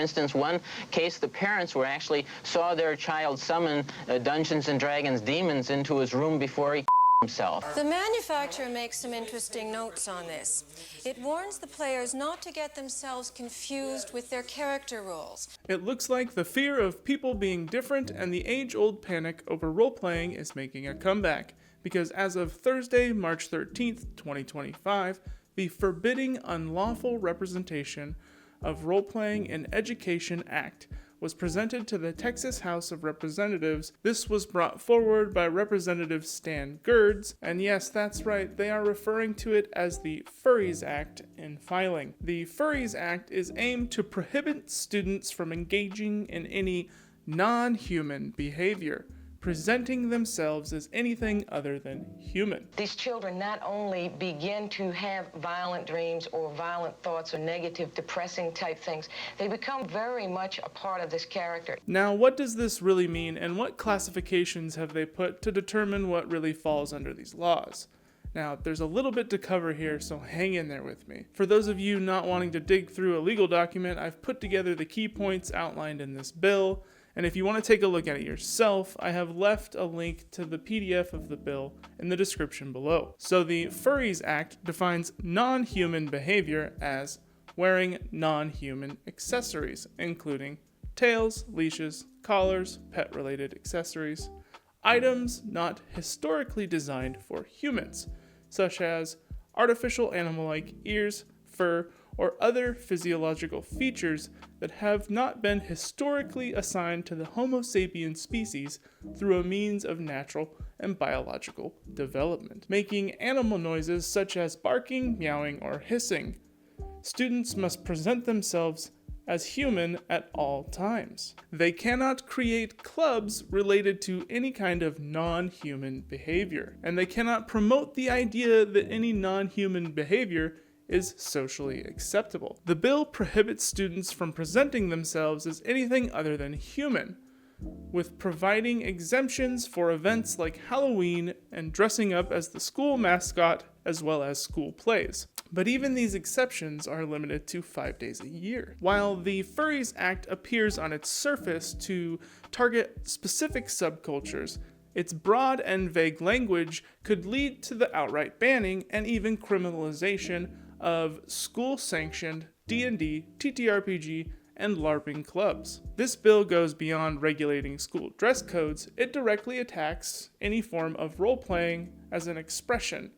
instance, one case, the parents saw their child summon Dungeons and Dragons demons into his room before he himself. The manufacturer makes some interesting notes on this. It warns the players not to get themselves confused with their character roles. It looks like the fear of people being different and the age-old panic over role-playing is making a comeback, because as of Thursday, March 13th, 2025, the Forbidding Unlawful Representation of Role-Playing in Education Act was presented to the Texas House of Representatives. This was brought forward by Representative Stan Gertz, and yes, that's right, they are referring to it as the F.U.R.R.I.E.S Act in filing. The F.U.R.R.I.E.S Act is aimed to prohibit students from engaging in any non-human behavior, presenting themselves as anything other than human. These children not only begin to have violent dreams or violent thoughts or negative, depressing type things, they become very much a part of this character. Now, what does this really mean, and what classifications have they put to determine what really falls under these laws? Now, there's a little bit to cover here, so hang in there with me. For those of you not wanting to dig through a legal document, I've put together the key points outlined in this bill. And if you want to take a look at it yourself, I have left a link to the PDF of the bill in the description below. So the F.U.R.R.I.E.S Act defines non-human behavior as wearing non-human accessories, including tails, leashes, collars, pet-related accessories, items not historically designed for humans, such as artificial animal-like ears, fur, or other physiological features that have not been historically assigned to the Homo sapiens species through a means of natural and biological development, making animal noises such as barking, meowing, or hissing. Students must present themselves as human at all times. They cannot create clubs related to any kind of non-human behavior, and they cannot promote the idea that any non-human behavior is socially acceptable. The bill prohibits students from presenting themselves as anything other than human, with providing exemptions for events like Halloween and dressing up as the school mascot, as well as school plays. But even these exceptions are limited to 5 days a year. While the F.U.R.R.I.E.S Act appears on its surface to target specific subcultures, its broad and vague language could lead to the outright banning and even criminalization of school-sanctioned D&D, TTRPG, and LARPing clubs. This bill goes beyond regulating school dress codes. It directly attacks any form of role-playing as an expression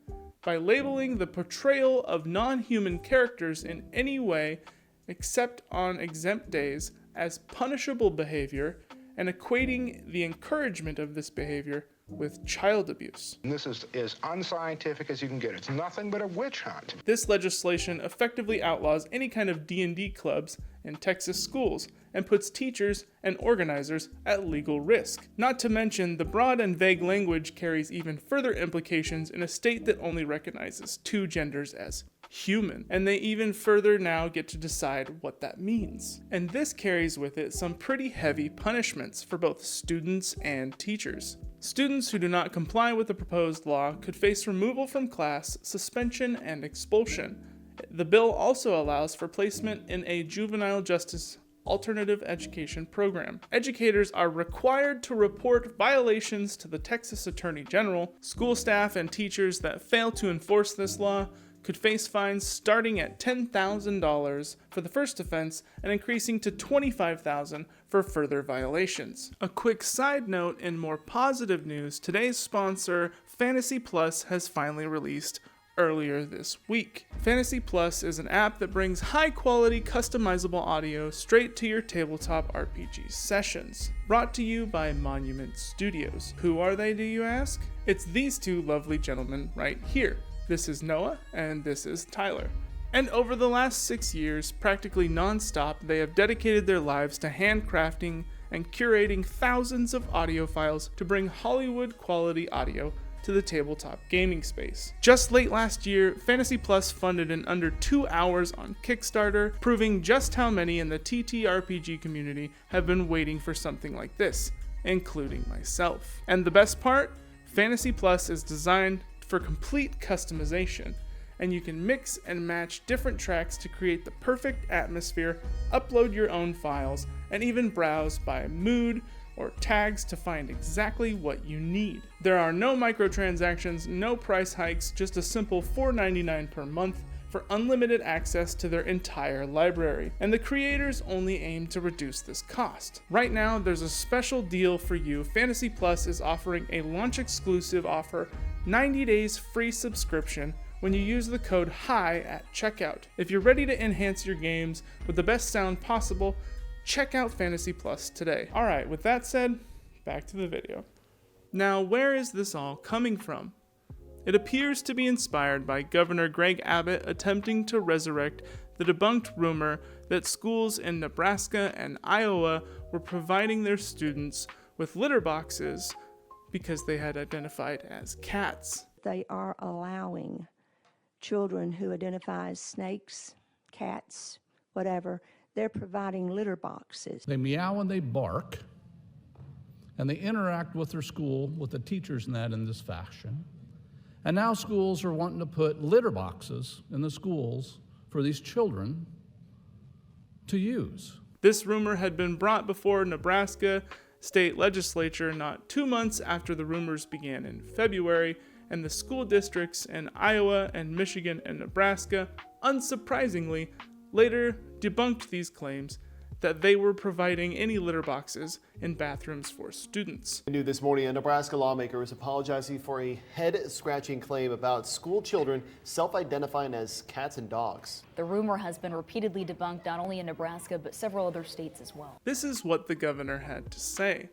by labeling the portrayal of non-human characters in any way except on exempt days as punishable behavior and equating the encouragement of this behavior with child abuse. And this is as unscientific as you can get. It's nothing but a witch hunt. This legislation effectively outlaws any kind of D&D clubs in Texas schools and puts teachers and organizers at legal risk. Not to mention, the broad and vague language carries even further implications in a state that only recognizes two genders as human, and they even further now get to decide what that means. And this carries with it some pretty heavy punishments for both students and teachers. Students who do not comply with the proposed law could face removal from class, suspension, and expulsion. The bill also allows for placement in a juvenile justice alternative education program. Educators are required to report violations to the Texas Attorney General. School staff and teachers that fail to enforce this law could face fines starting at $10,000 for the first offense and increasing to $25,000 for further violations. A quick side note in more positive news, today's sponsor, Fantasy Plus, has finally released earlier this week. Fantasy Plus is an app that brings high-quality customizable audio straight to your tabletop RPG sessions. Brought to you by Monument Studios. Who are they, do you ask? It's these two lovely gentlemen right here. This is Noah, and this is Tyler. And over the last 6 years, practically non-stop, they have dedicated their lives to handcrafting and curating thousands of audio files to bring Hollywood-quality audio to the tabletop gaming space. Just late last year, Fantasy Plus funded in under 2 hours on Kickstarter, proving just how many in the TTRPG community have been waiting for something like this, including myself. And the best part? Fantasy Plus is designed for complete customization, and you can mix and match different tracks to create the perfect atmosphere, upload your own files, and even browse by mood or tags to find exactly what you need. There are no microtransactions, no price hikes, just a simple $4.99 per month for unlimited access to their entire library, and the creators only aim to reduce this cost. Right now, there's a special deal for you. Fantasy Plus is offering a launch exclusive offer, 90 days free subscription when you use the code HIGH at checkout. If you're ready to enhance your games with the best sound possible, check out Fantasy Plus today. Alright, with that said, back to the video. Now, where is this all coming from? It appears to be inspired by Governor Greg Abbott attempting to resurrect the debunked rumor that schools in Nebraska and Iowa were providing their students with litter boxes because they had identified as cats. They are allowing children who identify as snakes, cats, whatever, they're providing litter boxes. They meow and they bark, and they interact with their school, with the teachers and that in this fashion. And now schools are wanting to put litter boxes in the schools for these children to use. This rumor had been brought before Nebraska state legislature not 2 months after the rumors began in February, and the school districts in Iowa and Michigan and Nebraska, unsurprisingly, later debunked these claims that they were providing any litter boxes in bathrooms for students. New this morning, a Nebraska lawmaker is apologizing for a head-scratching claim about school children self-identifying as cats and dogs. The rumor has been repeatedly debunked not only in Nebraska, but several other states as well. This is what the governor had to say.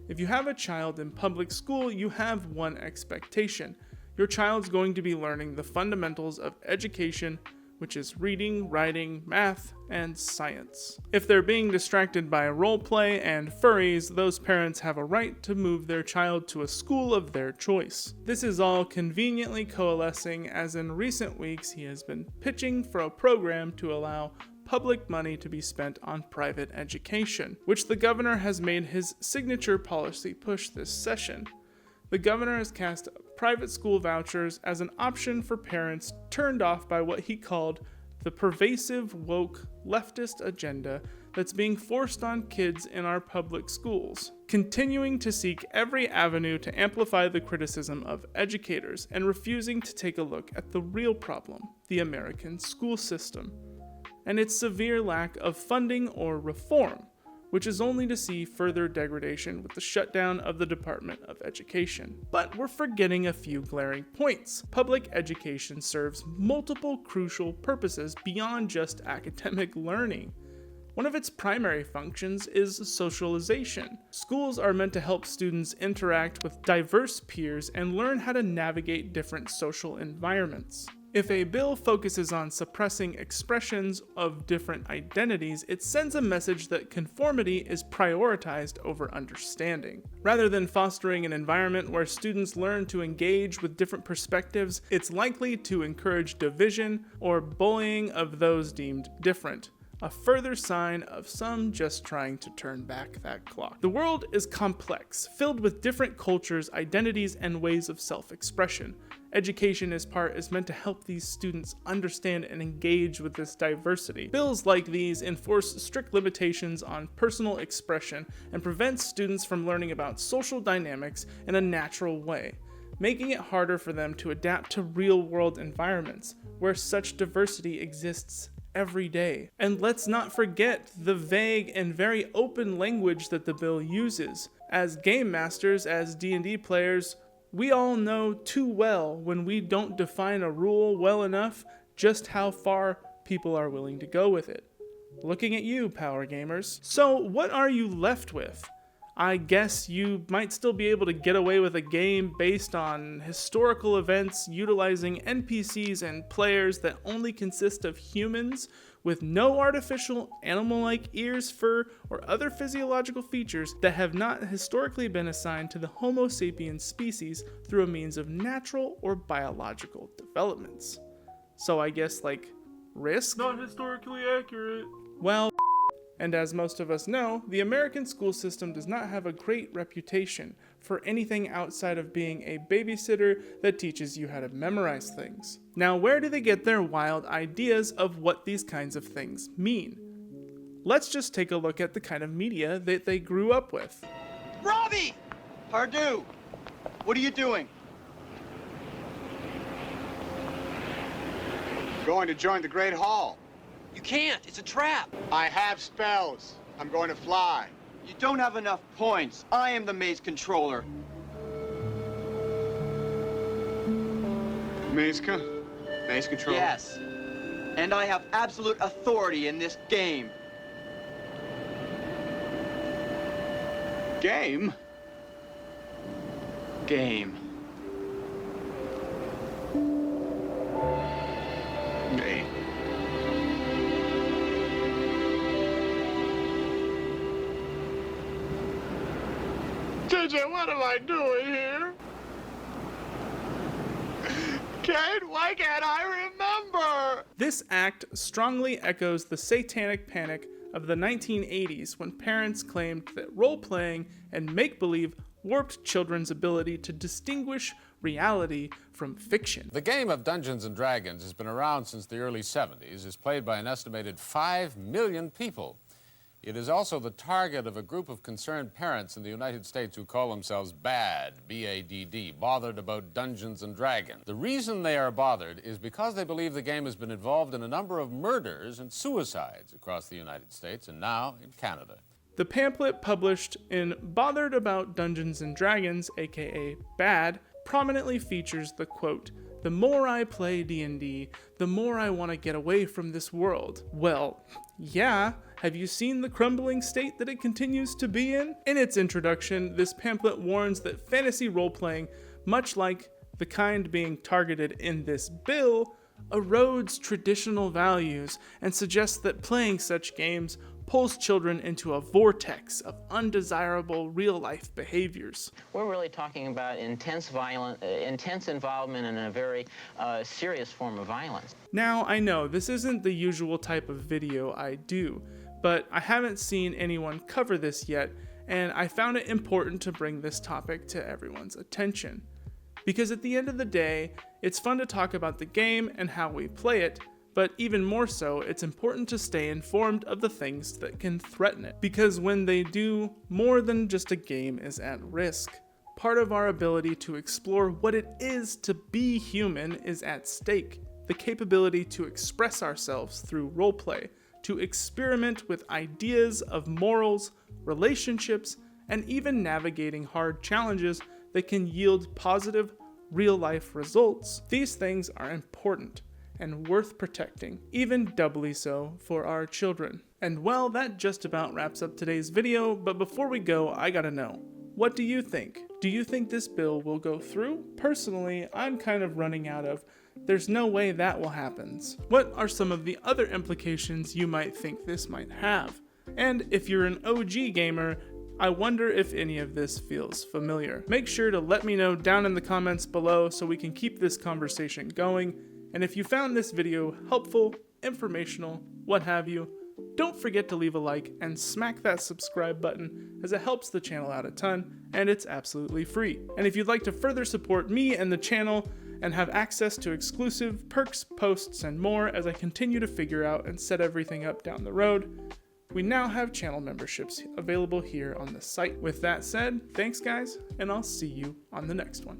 If you have a child in public school, you have one expectation. Your child's going to be learning the fundamentals of education, which is reading, writing, math, and science. If they're being distracted by roleplay and furries, those parents have a right to move their child to a school of their choice. This is all conveniently coalescing, as in recent weeks he has been pitching for a program to allow public money to be spent on private education, which the governor has made his signature policy push this session. The governor has cast private school vouchers as an option for parents turned off by what he called the pervasive woke leftist agenda that's being forced on kids in our public schools, continuing to seek every avenue to amplify the criticism of educators and refusing to take a look at the real problem, the American school system, and its severe lack of funding or reform, which is only to see further degradation with the shutdown of the Department of Education. But we're forgetting a few glaring points. Public education serves multiple crucial purposes beyond just academic learning. One of its primary functions is socialization. Schools are meant to help students interact with diverse peers and learn how to navigate different social environments. If a bill focuses on suppressing expressions of different identities, it sends a message that conformity is prioritized over understanding. Rather than fostering an environment where students learn to engage with different perspectives, it's likely to encourage division or bullying of those deemed different. A further sign of some just trying to turn back that clock. The world is complex, filled with different cultures, identities, and ways of self-expression. Education is meant to help these students understand and engage with this diversity. Bills like these enforce strict limitations on personal expression and prevent students from learning about social dynamics in a natural way, making it harder for them to adapt to real-world environments where such diversity exists every day. And let's not forget the vague and very open language that the bill uses. As game masters, as D&D players, we all know too well when we don't define a rule well enough just how far people are willing to go with it. Looking at you, power gamers. So what are you left with? I guess you might still be able to get away with a game based on historical events utilizing NPCs and players that only consist of humans with no artificial animal-like ears, fur, or other physiological features that have not historically been assigned to the Homo sapiens species through a means of natural or biological developments. So I guess like Risk? Not historically accurate. Well, And as most of us know, the American school system does not have a great reputation for anything outside of being a babysitter that teaches you how to memorize things. Now, where do they get their wild ideas of what these kinds of things mean? Let's just take a look at the kind of media that they grew up with. Robbie! Pardue, what are you doing? Going to join the Great Hall. You can't, it's a trap. I have spells. I'm going to fly. You don't have enough points. I am the maze controller. Maze control? Yes. And I have absolute authority in this game. Game? Game. Game. TJ, what am I doing here? Why can't I remember? This act strongly echoes the Satanic Panic of the 1980s when parents claimed that role-playing and make-believe warped children's ability to distinguish reality from fiction. The game of Dungeons & Dragons has been around since the early 70s, is played by an estimated 5 million people. It is also the target of a group of concerned parents in the United States who call themselves BAD, B-A-D-D, bothered about Dungeons & Dragons. The reason they are bothered is because they believe the game has been involved in a number of murders and suicides across the United States and now in Canada. The pamphlet published in Bothered About Dungeons & Dragons, aka BAD, prominently features the quote, "The more I play D&D, the more I want to get away from this world." Well, yeah, have you seen the crumbling state that it continues to be in? In its introduction, this pamphlet warns that fantasy role-playing, much like the kind being targeted in this bill, erodes traditional values and suggests that playing such games pulls children into a vortex of undesirable real-life behaviors. We're really talking about intense involvement in a very serious form of violence. Now, I know this isn't the usual type of video I do, but I haven't seen anyone cover this yet, and I found it important to bring this topic to everyone's attention. Because at the end of the day, it's fun to talk about the game and how we play it, but even more so, it's important to stay informed of the things that can threaten it. Because when they do, more than just a game is at risk. Part of our ability to explore what it is to be human is at stake. The capability to express ourselves through roleplay, to experiment with ideas of morals, relationships, and even navigating hard challenges that can yield positive, real-life results. These things are important and worth protecting, even doubly so for our children. And well, that just about wraps up today's video, but before we go, I gotta know, what do you think? Do you think this bill will go through? Personally, I'm kind of running out of, there's no way that will happen. What are some of the other implications you might think this might have? And if you're an OG gamer, I wonder if any of this feels familiar. Make sure to let me know down in the comments below so we can keep this conversation going. And if you found this video helpful, informational, what have you, don't forget to leave a like and smack that subscribe button as it helps the channel out a ton and it's absolutely free. And if you'd like to further support me and the channel and have access to exclusive perks, posts, and more as I continue to figure out and set everything up down the road, we now have channel memberships available here on the site. With that said, thanks guys, and I'll see you on the next one.